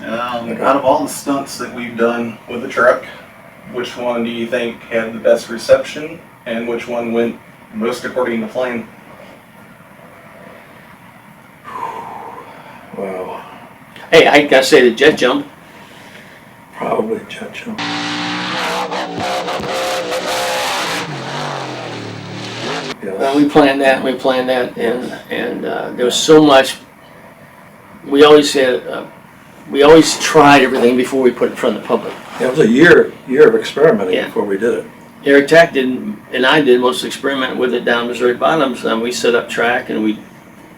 Out of all the stunts that we've done with the truck, which one do you think had the best reception, and which one went most according to plan? Wow, Hey, I gotta say the jet jump. probably jet jump. Yes. We planned that, and there was so much. We always had, we always tried everything before we put it in front of the public. It was a year of experimenting Yeah. before we did it. Eric Tack did, and I did most of the experiment with it down Missouri Bottoms. We set up track, and we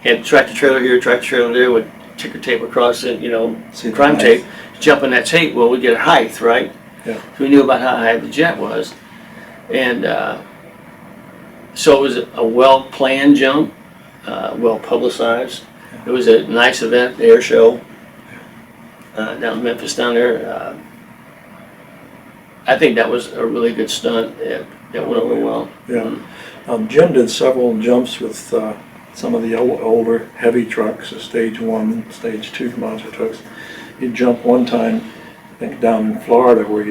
had tractor trailer here, tractor trailer there, with ticker tape across it, See the crime height. tape. Jump on that tape, well, we get a height, right? Yeah. So we knew about how high the jet was, and so it was a well-planned jump, well-publicized. It was a nice event, the air show down in Memphis down there. I think that was a really good stunt. That went over well. Yeah. Jim did several jumps with some of the older heavy trucks, the stage 1, stage 2 monster trucks. He jumped one time, I think down in Florida, where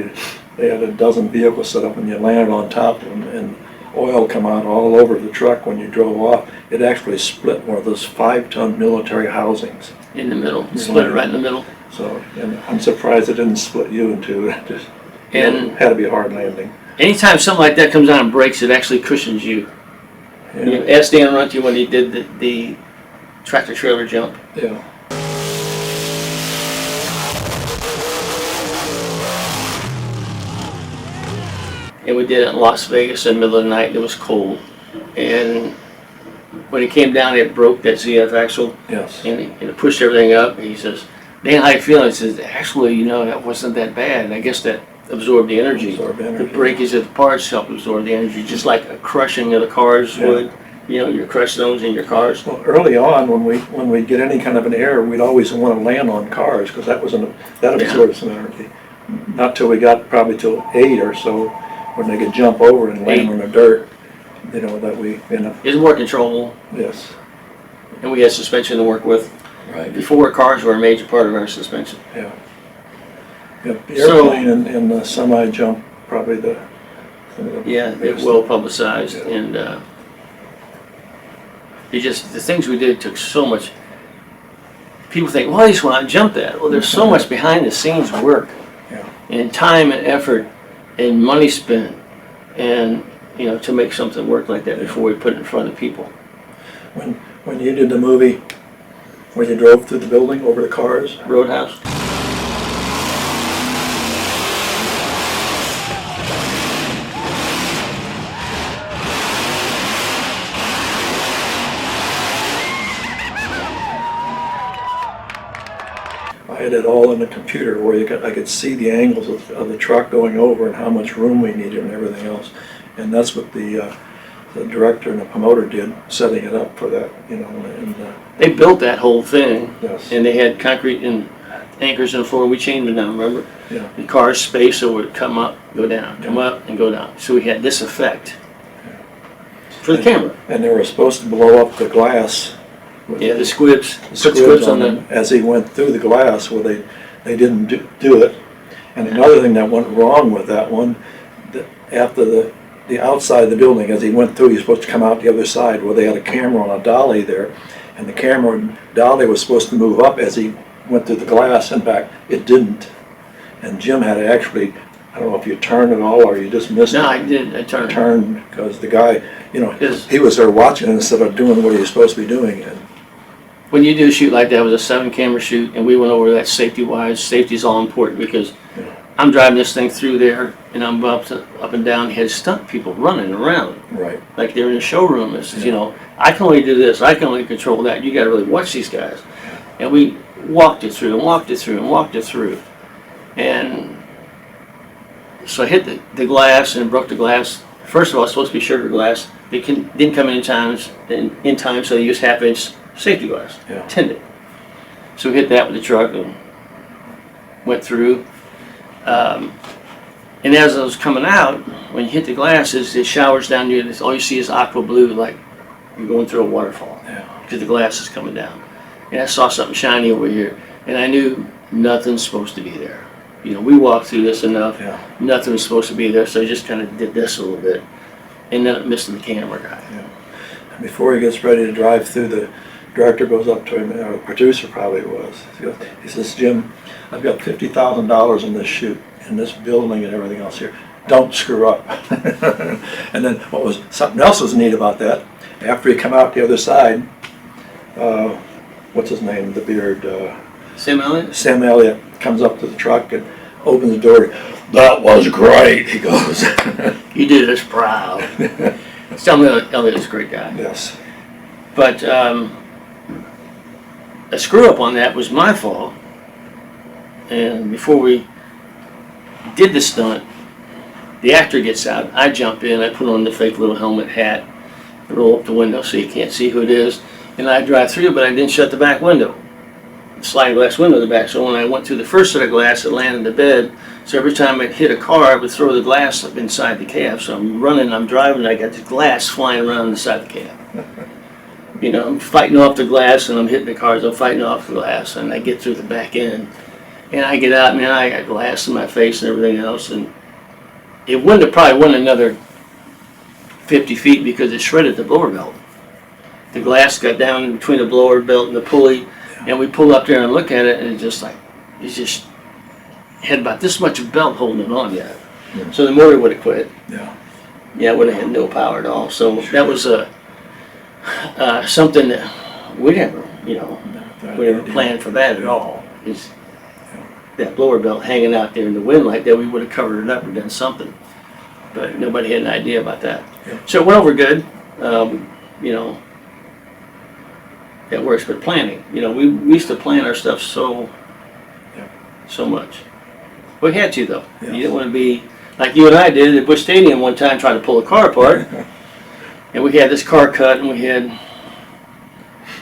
they had a dozen vehicles set up and you landed on top of them, and oil come out all over the truck when you drove off. It actually split one of those 5-ton military housings. In the middle, split it right in the middle. So, and I'm surprised it didn't split you in two. It just And had to be a hard landing. anytime something like that comes out and breaks, it actually cushions you. Yeah. Ask Dan Runte when he did the tractor trailer jump. Yeah. And we did it in Las Vegas in the middle of the night. It was cold, and when it came down, it broke that ZF axle, Yes. and it pushed everything up. He says, "Dan, how you feeling?" He says, "Actually, that wasn't that bad. And I guess that absorbed the energy. Absorb energy. The breakage of the parts helped absorb the energy, just like a crushing of the cars Yeah. would. Your crush zones in your cars." Well, early on, when we get any kind of an error, we'd always want to land on cars because that absorbed some energy. Not till we got probably till 8 or so, when they could jump over and land 8. on the dirt. That we It's more controllable, yes. and we had suspension to work with. Right. Before, cars were a major part of our suspension. Yeah. Yeah. The So- airplane and the semi jump probably the. Yeah, it well publicized, and the things we did took so much. People think, well, I just want to jump that. Well, there's so much behind the scenes work, Yeah. and time and effort, and money spent, and to make something work like that before we put it in front of people. When you did the movie, when you drove through the building over the cars. Roadhouse. I had it all in the computer where I could see the angles of the truck going over and how much room we needed and everything else. And that's what the director and the promoter did, setting it up for that, and They built that whole thing, yes. and they had concrete and anchors in the floor. We chained them down, remember? Yeah. The car's space, so it would come up, go down, come up, and go down. So we had this effect for the camera. And they were supposed to blow up the glass. with Yeah, the squibs. the Put squibs on them as he went through the glass. Well, they didn't do it. And another thing that went wrong with that one, after the outside of the building, as he went through, he was supposed to come out the other side. Well, they had a camera on a dolly there, and the camera dolly was supposed to move up as he went through the glass and back. It didn't. And Jim had to actually, I don't know if you turned it all or you just missed No, it. I did. I turned. Turned because the guy, Yes. he was there watching instead of doing what he was supposed to be doing. And When you do a shoot like that, it was a 7-camera shoot, and we went over that safety-wise. Safety is all important because Yeah. I'm driving this thing through there, and I'm up and down. You had stunt people running around right, like they're in a showroom. It's I can only do this. I can only control that. You got to really watch these guys. And we walked it through and walked it through and walked it through, and so I hit the glass and broke the glass. First of all, it's supposed to be sugar glass. They didn't come in time, so they used 1/2-inch safety glass, Yeah. tinted. So we hit that with the truck and went through. And as I was coming out, when you hit the glass, it showers down you. All you see is aqua blue, like you're going through a waterfall, yeah, because the glass is coming down. And I saw something shiny over here, and I knew nothing's supposed to be there. You know, we walked through this enough, Yeah. nothing's supposed to be there, so I just kind of did this a little bit. And then it missed the camera guy. Before he gets ready to drive through, the director goes up to him, or the producer probably was. He says, Jim, I've got $50,000 in this shoot, in this building and everything else here. Don't screw up. And then something else was neat about that. After he come out the other side, what's his name, the beard? Sam Elliott? Sam Elliott comes up to the truck and opens the door. That was great, he goes. You did us proud. Sam Elliott's a great guy. Yes. But a screw up on that was my fault. And before we did the stunt, the actor gets out. I jump in. I put on the fake little helmet hat, roll up the window so you can't see who it is, and I drive through. But I didn't shut the back window, the sliding glass window in the back. So when I went through the first set of glass, it landed in the bed. So every time I'd hit a car, I would throw the glass up inside the cab. So I'm running, I'm driving, and I got the glass flying around inside the cab. You know, I'm fighting off the glass, and I'm hitting the cars. I'm fighting off the glass, and I get through the back end. And I get out, man, I got glass in my face and everything else. And it wouldn't have probably went another 50 feet because it shredded the blower belt. The glass got down in between the blower belt and the pulley, and we pull up there and look at it, and it's just had about this much belt holding it on yet. Yeah. So the motor would have quit. Yeah. Yeah, it would have had no power at all. So that was something that we never, we never planned for that at all. Is that blower belt hanging out there in the wind like that, we would have covered it up or done something. But nobody had an idea about that. Yeah. So it went over good. That works, but planning. We used to plan our stuff so much. We had to, though. Yes. You didn't want to be like you and I did at Busch Stadium one time trying to pull a car apart. And we had this car cut, and we had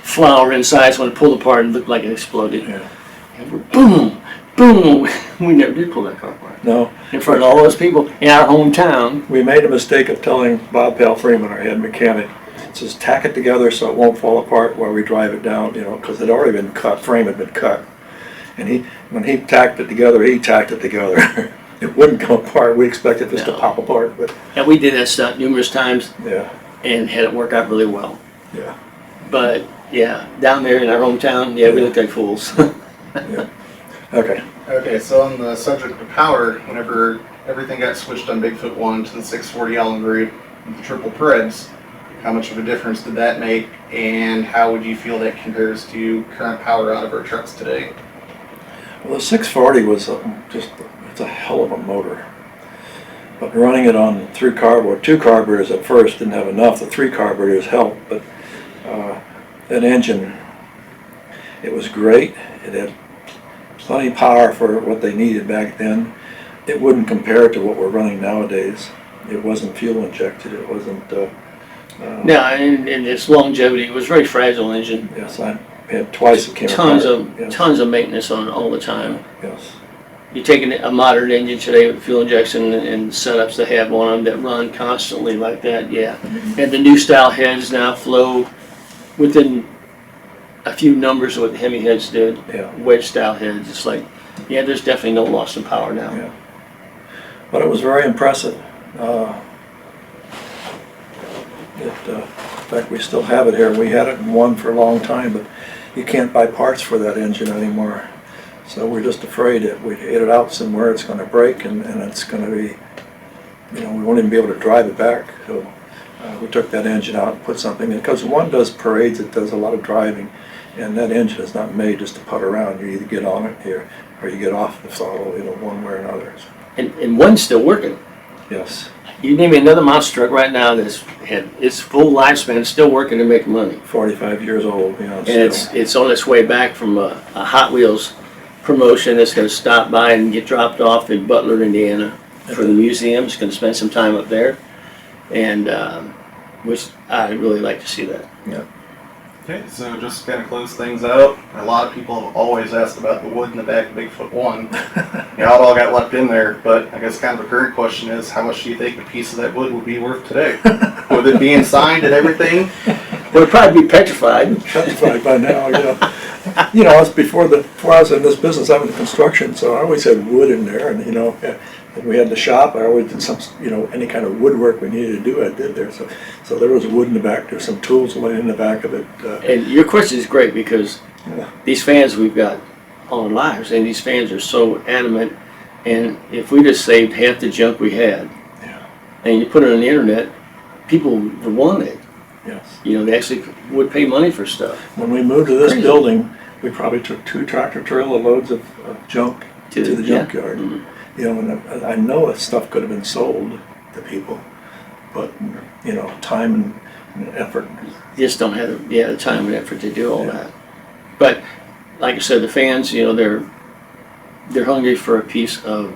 flour inside, so when it pulled apart, it looked like it exploded. Yeah. And we're boom, boom. We never did pull that car apart. No. In front of all those people in our hometown. We made a mistake of telling Bob Pal Freeman, our head mechanic, says tack it together so it won't fall apart while we drive it down, because it had already been cut, frame had been cut. And when he tacked it together, It wouldn't come apart. We expected this to pop apart, but And we did that stunt numerous times yeah, and had it work out really well. yeah, But yeah, down there in our hometown, we looked like fools. yeah. Okay. Okay, so on the subject of power, whenever everything got switched on Bigfoot 1 to the 640 Allen grade with the triple Preds, how much of a difference did that make, and how would you feel that compares to current power out of our trucks today? Well, the 640 was it's a hell of a motor. But running it on 3 carburetors, 2 carburetors at first didn't have enough. The 3 carburetors helped, but that engine, it was great. It had plenty of power for what they needed back then. It wouldn't compare to what we're running nowadays. It wasn't fuel injected. It wasn't. No, and its longevity, it was a very fragile engine. Yes, I had twice it came Tons apart. of Yes. tons of maintenance on it all the time. Yes. You take a modern engine today with fuel injection and setups they have on them that run constantly like that, And the new style heads now flow within a few numbers of what the Hemi heads did. Yeah. Wedge style heads. It's like, there's definitely no loss in power now. Yeah. But it was very impressive. In fact, we still have it here. We had it in one for a long time, but you can't buy parts for that engine anymore. So we're just afraid that we hit it out somewhere, it's going to break, and it's going to be, we won't even be able to drive it back. So we took that engine out and put something in, because one does parades, it does a lot of driving, and that engine is not made just to putt around. You either get on it here, or you get off the throttle, one way or another. And one's still working. Yes. You name me another monster truck right now that's had its full lifespan, still working and making money. 45 years old, And still. it's on its way back from a Hot Wheels promotion that's going to stop by and get dropped off in Butler, Indiana for the museum. It's going to spend some time up there, and which I'd really like to see that. Yeah. Okay, so just to kind of close things out, a lot of people have always asked about the wood in the back of Bigfoot 1. It all got left in there, but I guess kind of a current question is, how much do you think a piece of that wood would be worth today? With it being signed and everything? It would probably be petrified. Petrified by now, yeah. you know, it's before I was in this business, I'm in construction, so I always had wood in there, and, you know, and we had the shop, I always did some, you know, any kind of woodwork we needed to do, I did there, so there was wood in the back, there's some tools laying in the back of it. And your question is great because Yeah. these fans we've got all our lives, and these fans are so adamant. And if we just saved half the junk we had, Yeah. and you put it on the internet, people would want it. Yes. You know, they actually would pay money for stuff. When we moved to this Crazy. building, we probably took 2 tractor trailer loads of junk to the yeah. junkyard. Mhm. You know, and I know that stuff could have been sold to people, but, you know, time and effort. You just don't have the time and effort to do all Yeah. that. But like I said, the fans, you know, they're hungry for a piece of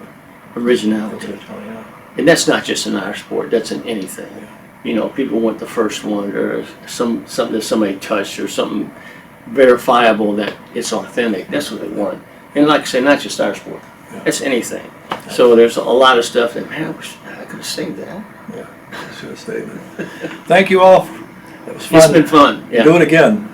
originality. Yeah. And that's not just in our sport, that's in anything. Yeah. You know, people want the first one or something that somebody touched or something verifiable that it's authentic. That's what they want. And like I said, not just our sport, Yeah. it's anything. So there's a lot of stuff that, man, I wish I could have saved that. Yeah, I should have stayed there. Thank you all. It was fun. It's been fun, yeah. Do it again.